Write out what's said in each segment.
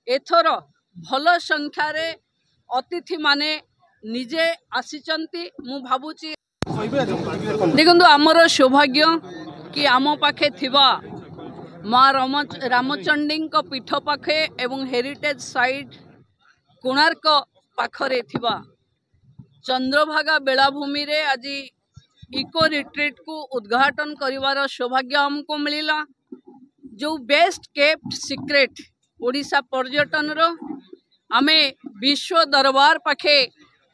एथर भल संख्यार अतिथि माने निजे आसीचंती मु भाबुची। देखंतु आमर सौभाग्य कि आम पाखे थिबा माँ रामचंडी पीठ पाखे एवं हेरिटेज साइट कोणार्क पाखरे थिबा चंद्रभागा बेलाभूमि रे आज इको रिट्रीट को उद्घाटन करिवार सौभाग्य हमको मिला। जो बेस्ट केप्ट सीक्रेट ओडिशा पर्यटन रो आमे विश्व दरबार पाखे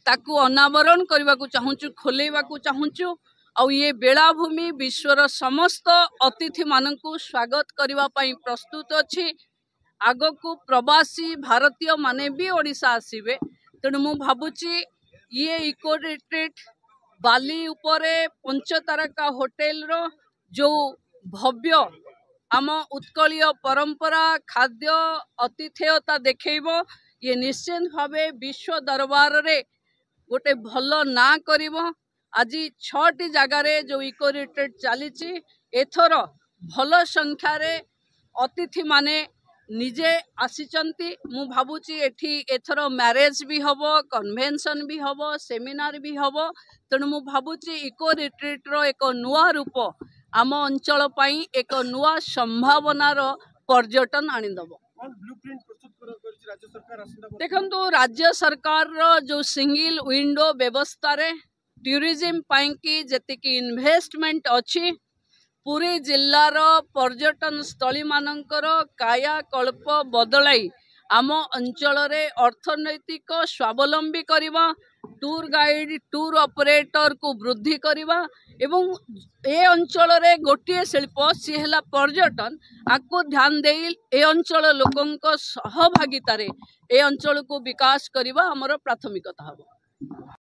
ताकू अनावरण करने को चाहूँ खोलेवा को चाहूँ। और ये बेलाभूमि विश्वर समस्त अतिथि मानकु स्वागत करने प्रस्तुत अच्छी। आग को प्रवासी भारतीय माने भी ओडिशा आसीबे तेणु मु भाबुची ये इको रिट्रीट बाली उपरे पंचतारका होटेल रो जो भव्य आम उत्कलीय परंपरा खाद्य आतिथेयता देखैबो ये निश्चित भावे विश्व दरबार रे गोटे भल ना करिवो। आज 6टी जगार जो इको रिट्रीट चली एथर भल संख्यार अतिथि माने निजे आसीचंती मु भाबुची एठी एथर मैरेज भी हबो कन्वेंशन भी हबो सेमिनार भी हबो तेणु मु भाबुची इको रिट्रीट रो एक नुआ रूप आम अंचल पई एक नुआ संभावनार पर्यटन आनीदबो। देखंतु राज्य सरकार रो जो सिंगल विंडो व्यवस्था रे टूरिज्म पई की जेतिकी इन्वेस्टमेंट अछि पूरी जिल्लार पर्यटन स्थली मानकर कायाकल्प बदलाई आम अंचल रे अर्थनैतिक स्वावलंबी करिबा टूर गाइड टूर ऑपरेटर को वृद्धि करिबा एवं ए अंचल रे गोटे शिल्प सी है पर्यटन आपको ध्यान दे ए अंचल लोकंक सहभागिता रे ए अंचल को विकास करिबा हमर प्राथमिकता हबो।